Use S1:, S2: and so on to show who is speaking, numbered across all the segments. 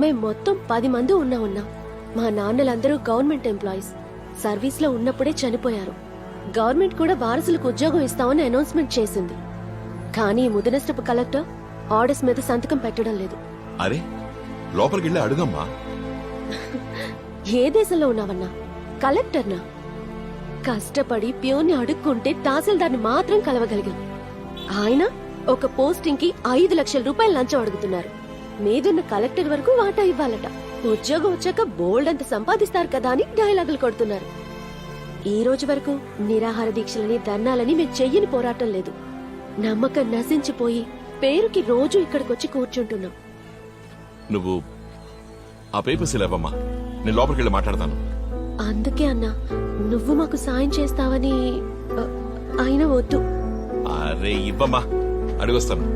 S1: మేం మొత్తం 10 మంది ఉన్నాం. మా నాన్నలందరూ గవర్నమెంట్ ఎంప్లాయీస్. సర్వీస్ లో ఉన్నప్పుడే చనిపోయారు. గవర్నమెంట్ కూడా వారసులకు ఉద్యోగం ఇస్తామని అనౌన్స్మెంట్ చేసింది. కానీ ముదనష్టపు కలెక్టర్ ఆర్డర్స్ మీద సంతకం పెట్టడం లేదు.
S2: అరే లోపలికి వెళ్ళి అడుగమ్మా.
S1: ఏ దేశంలో ఉన్నావన్నా? కలెక్టర్నా? కష్టపడి ప్యూర్ని అడుక్కుంటే తహసీల్దార్ని మాత్రం కలవగలిగాం. ఆయన ఒక పోస్టింగ్ కి 5 లక్షల రూపాయలు లంచం అడుగుతున్నారు. మీదున్న కలెక్టర్ వరకు వాటా ఇవ్వాలట. ఉద్యోగం వచ్చాక బోల్డ్ అంత సంపాదిస్తారు కదా అని డైలాగులు కొడుతున్నారు. ఈ రోజు వరకు నిరాహార దీక్షలని ధర్నాలని మేము చెయ్యని పోరాటం లేదు. నమ్మకం నశించిపోయి పేరుకి రోజు ఇక్కడికొచ్చి కూర్చుంటున్నాం.
S2: నువ్వు ఆ పేపర్స్ లేవమ్మా, నేను లోపలికి వెళ్ళి మాట్లాడతాను.
S1: అందుకే అన్నా నువ్వు మాకు సాయం చేస్తావని. అయినా వద్దు.
S2: అరే ఇవ్వమ్మా, అడిగొస్తాను.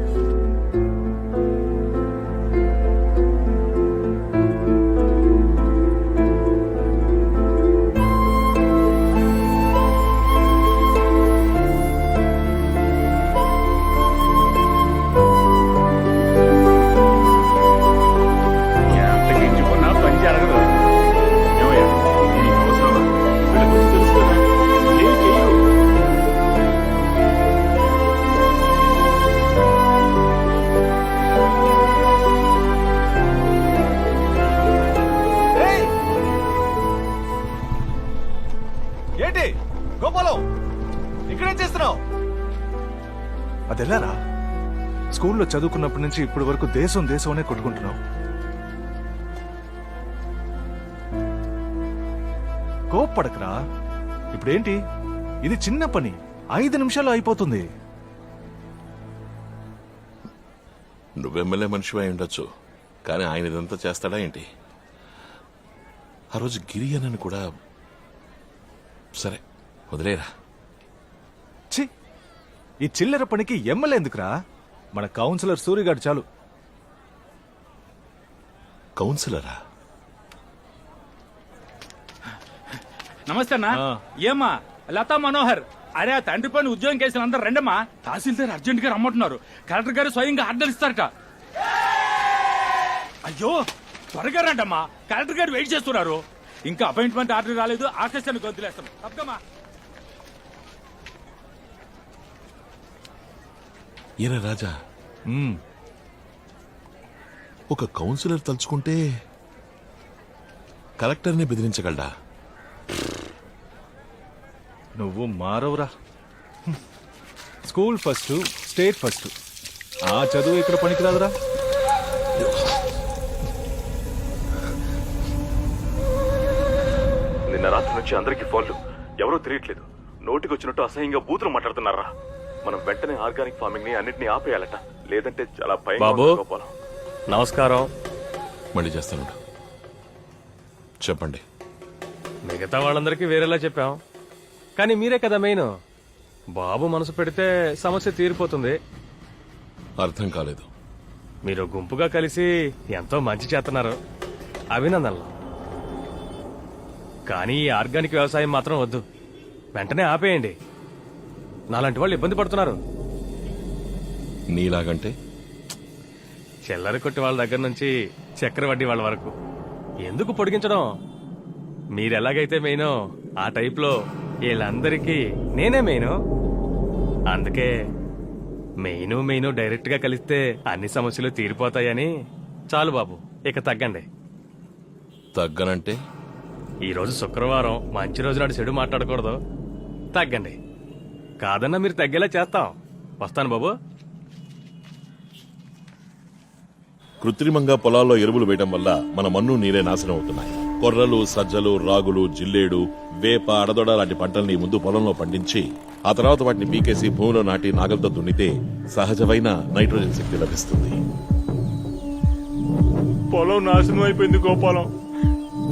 S3: ఏంటి గోపాలం, ఇక్కడేం చేస్తున్నావు?
S4: అదెలారా? స్కూల్లో చదువుకున్నప్పటి నుంచి ఇప్పటి వరకు దేశం దేశమనే కొట్టుకుంటున్నావు. కోప్పడకరా. ఇప్పుడేంటి? ఇది చిన్న పని, 5 నిమిషాల్లో అయిపోతుంది.
S2: నువ్వెమ్మెల్యే మనిషి అయి ఉండొచ్చు, కానీ ఆయన ఇదంతా చేస్తాడా ఏంటి? ఆ రోజు గిరి అని కూడా. సరే వదిలేరా.
S4: ఛీ, ఈ చిల్లర పనికి ఎమ్మెల్యే ఎందుకురా? మన కౌన్సిలర్ సూరిగాడు చాలు.
S2: కౌన్సిలరా?
S5: నమస్తే అన్నా. ఏమ్మా లతా మనోహర్, అరే ఆ తండ్రి పని ఉద్యోగం కేసులు అందరు రండమ్మా. తహసీల్దార్ అర్జెంట్ గా రమ్మంటున్నారు. కలెక్టర్ గారు స్వయంగా ఆర్డర్ ఇస్తారట. అయ్యో త్వరగా రండమ్మా, కలెక్టర్ గారు వెయిట్ చేస్తున్నారు. ఇంకా అపాయింట్మెంట్ ఆర్డర్ రాలేదు. ఆకాశానికి వదిలేస్తాం. తప్పకమ్మా.
S2: ఈయన రాజా, ఒక కౌన్సిలర్ తలుచుకుంటే కలెక్టర్ని బెదిరించగలడా?
S4: నువ్వు మారవురా. School first, state first. ఆ చదువు ఇక్కడ పనికిరాదురా.
S6: నిన్న రాత్రి నుంచి అందరికీ ఫోన్లు, ఎవరూ తెలియట్లేదు. నోటికి వచ్చినట్టు అసహ్యంగా బూతులు మాట్లాడుతున్నారా? మనం వెంటనే ఆర్గానిక్ ఫార్మింగ్ ని అన్నింటినీ ఆపేయాలట, లేదంటే చాలా
S7: బాబు నమస్కారం.
S2: మళ్ళీ చేస్తాను, చెప్పండి.
S7: మిగతా వాళ్ళందరికీ వేరేలా చెప్పాం, కానీ మీరే కదా మెయిన్. బాబు మనసు పెడితే సమస్య తీరిపోతుంది.
S2: అర్థం కాలేదు.
S7: మీరు గుంపుగా కలిసి ఎంతో మంచి చేస్తున్నారు, అభినందనలు. కానీ ఈ ఆర్గానిక్ వ్యవసాయం మాత్రం వద్దు, వెంటనే ఆపేయండి. నాలాంటి వాళ్ళు ఇబ్బంది పడుతున్నారు.
S2: నీలాగంటే
S7: చిల్లర కొట్టి వాళ్ళ దగ్గర నుంచి చక్రవడ్డీ వాళ్ళ వరకు ఎందుకు పొడిగించడం? మీరెలాగైతే మెయినో ఆ టైప్లో వీళ్ళందరికీ నేనే మెయిను. అందుకే మెయిను డైరెక్ట్ గా కలిస్తే అన్ని సమస్యలు తీరిపోతాయని. చాలు బాబు, ఇక తగ్గండి.
S2: తగ్గనంటే?
S7: ఈరోజు శుక్రవారం, మంచి రోజు నాడు చెడు మాట్లాడకూడదు. తగ్గండి. కాదన్నా మీరు తగ్గేలా చేస్తాం. వస్తాను బాబు.
S2: కృత్రిమంగా పొలాల్లో ఎరువులు వేయడం వల్ల మన మన్ను నీరే నాశనం అవుతున్నాయి. కొర్రలు, సజ్జలు, రాగులు, జిల్లేడు, వేప, అడదొడ లాంటి పంటల్ని ముందు పొలంలో పండించి ఆ తర్వాత వాటిని పీకేసి భూమిలో నాటి నాగలతో దున్నితే సహజమైన నైట్రోజన్ శక్తి లభిస్తుంది.
S5: పొలం నాశనం అయిపోయింది గోపాలం.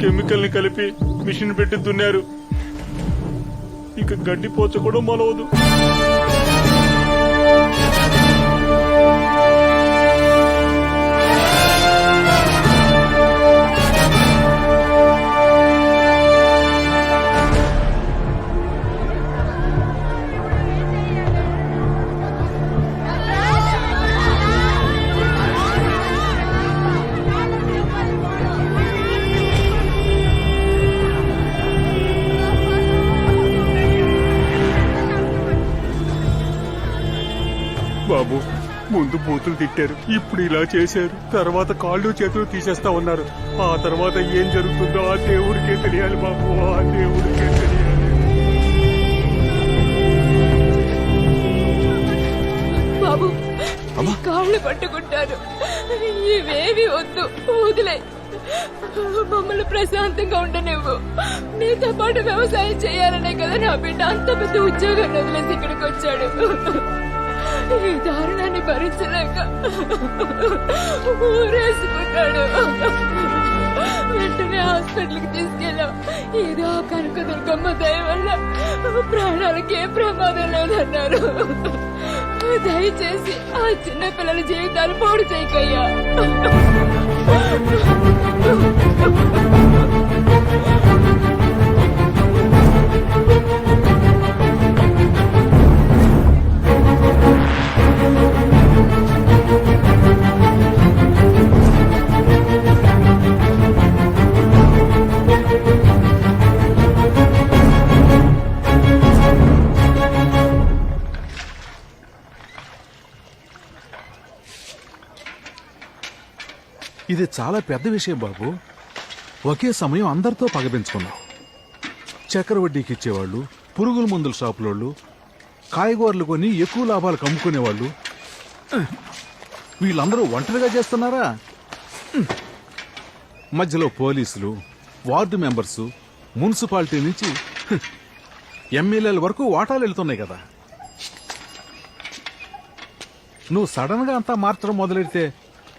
S5: కెమికల్ ని కలిపి మిషన్ పెట్టి దున్నారు. ఇక గడ్డి పోచ కూడా మొలవదు.
S8: ముందు బూతులు తిట్టారు, ఇప్పుడు ఇలా చేశారు, తర్వాత కాళ్ళు చేతులు తీసేస్తా ఉన్నారు. ఆ తర్వాత ఏం జరుగుతుందో ఆ దేవుడికే తెలియాలి బాబు, ఆ దేవుడికే తెలియాలి.
S1: బాబు కాళ్ళు పట్టుకుంటారు, ఇవేవి వద్దు, వదిలే. మమ్మల్ని ప్రశాంతంగా ఉండనివ్వు. నీతో పాటు వ్యవసాయం చేయాలనే కదా నా బిడ్డ అంత పెద్ద ఉద్యోగాన్ని వదిలేసి ఇక్కడికి వచ్చాడు. ఈ దారుణాన్ని భరించలేక ఊరేసుకున్నాడు. వెంటనే హాస్పిటల్కి తీసుకెళ్ళాం. ఏదో కనుక దుర్గమ్మ దయ వల్ల ప్రాణాలకి ఏ ప్రమాదం లేదన్నారు. దయచేసి ఆ చిన్న పిల్లల జీవితాలు పాడు చేయకయ్యా.
S9: ఇది చాలా పెద్ద విషయం బాబు. ఒకే సమయం అందరితో పగపించుకున్నాం. చక్కెర వడ్డీకి ఇచ్చేవాళ్ళు, పురుగుల మందుల షాపులోళ్ళు, కాయగూరలు కొని ఎక్కువ లాభాలకు అమ్ముకునేవాళ్ళు, వీళ్ళందరూ ఒంటరిగా చేస్తున్నారా? మధ్యలో పోలీసులు, వార్డు మెంబర్సు, మున్సిపాలిటీ నుంచి ఎమ్మెల్యేల వరకు వాటాలు వెళ్తున్నాయి కదా. నువ్వు సడన్ గా అంతా మార్చడం మొదలెడితే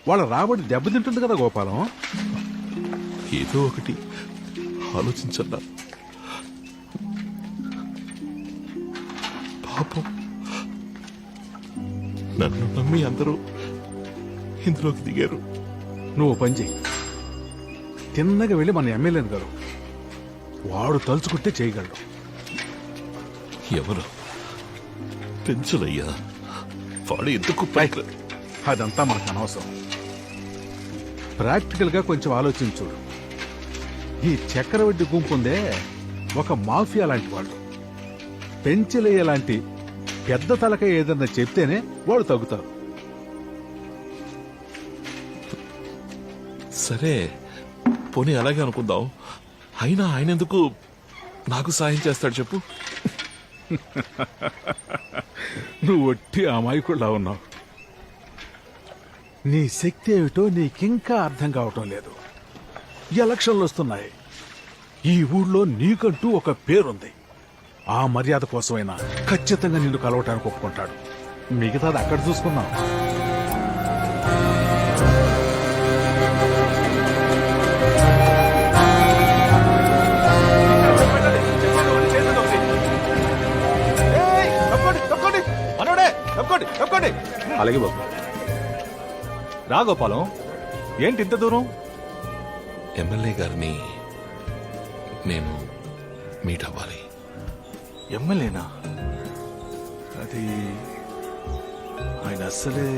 S9: వాళ్ళ రాబడి దెబ్బతింటుంది కదా గోపాలం.
S2: ఏదో ఒకటి ఆలోచించన్నా. పాపం నన్ను నమ్మి అందరూ ఇందులోకి దిగారు.
S9: నువ్వు పని చెయ్యి, తిన్నగా వెళ్ళి మన ఎమ్మెల్యేని గారు, వాడు తలుచుకుంటే చేయగలడు.
S2: ఎవరు? పెంచులయ్యా, వాడు ఎందుకు పైకి?
S9: అదంతా మనకు అనవసరం. ప్రాక్టికల్ గా కొంచెం ఆలోచించు. ఈ చక్రవడ్డీ గుంపు ఉందే, ఒక మాఫియా లాంటి వాళ్ళు. పెంచలేయ లాంటి పెద్ద తలక ఏదన్నా చెప్తేనే వాళ్ళు తగ్గుతారు.
S2: సరే పోనీ అలాగే అనుకుందాం. అయినా ఆయన ఎందుకు నాకు సాయం చేస్తాడు చెప్పు?
S9: నువ్వు ఒట్టి అమాయకుల్లా ఉన్నావు. నీ శక్తి ఏమిటో నీకింకా అర్థం కావటం లేదు. ఎలక్షన్లు వస్తున్నాయి. ఈ ఊళ్ళో నీకంటూ ఒక పేరుంది. ఆ మర్యాద కోసమైనా ఖచ్చితంగా నిన్ను కలవటానికి ఒప్పుకుంటాడు. మిగతాది అక్కడ చూసుకున్నాం.
S4: అలాగే బాబు. రా గోపాలం, ఏంటి ఇంత దూరం?
S2: ఎమ్మెల్యే గారిని నేను మీట్ అవ్వాలి.
S4: ఎమ్మెల్యేనా? అది ఆయన అస్సలే.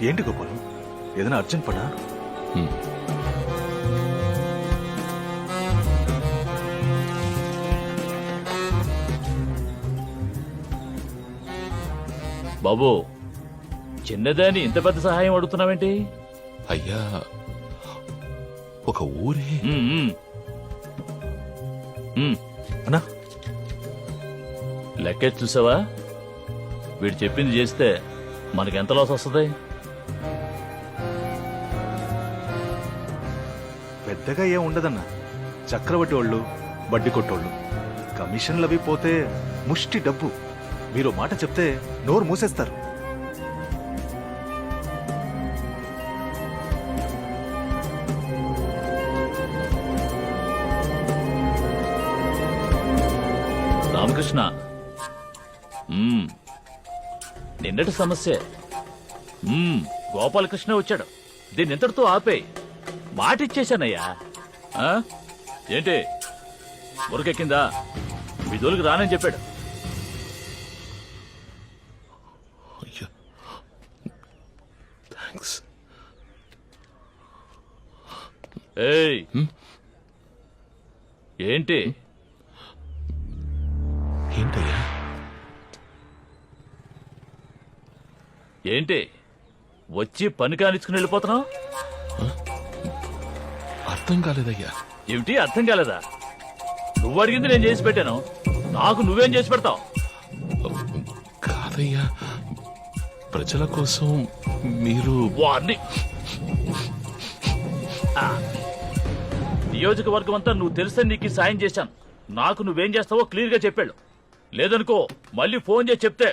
S4: ఏంటి గోపాలం, ఏదైనా అర్జెంట్ పనా?
S10: బాబు, చిన్నదాని ఇంత పెద్ద సహాయం అడుగుతున్నావేంటి?
S2: అయ్యా, ఒక ఊరే
S4: అన్నా,
S10: లెక్కేసి చూసావా? వీడు చెప్పింది చేస్తే మనకెంత లాస్ వస్తుంది?
S4: పెద్దగా ఏం ఉండదన్నా. చక్రవడ్డీ వాళ్ళు, వడ్డీ కొట్టోళ్ళు, కమిషన్లు అవి పోతే ముష్టి డబ్బు. మీరు మాట చెప్తే నోరు మూసేస్తారు.
S10: రామకృష్ణ, నిన్నటి సమస్య గోపాలకృష్ణ వచ్చాడు. దీన్ని ఇంతటితో ఆపే మాటిచ్చేశానయ్యా. ఏంటి మురకెక్కిందా? మీ జోలికి రానని చెప్పాడు.
S2: అయ్యా, థాంక్స్.
S10: ఏయ్, ఏంటి?
S2: ఏంటయ్యా?
S10: ఏంటి వచ్చి పని కానిచ్చుకుని వెళ్ళిపోతున్నావు?
S2: అర్థం కాలేదయ్యా.
S10: ఏమిటి అర్థం కాలేదా? నువ్వు అడిగింది నేను చేసి పెట్టాను, నాకు నువ్వేం చేసి పెడతావు?
S2: కాదయ్యా, ప్రజల కోసం మీరు
S10: వారిని నియోజకవర్గం అంతా నువ్వు తెలిస్తే నీకు ఈ సాయం చేశాను. నాకు నువ్వేం చేస్తావో క్లియర్ గా చెప్పాడు. లేదనుకో మళ్ళీ ఫోన్ చేసి చెప్తే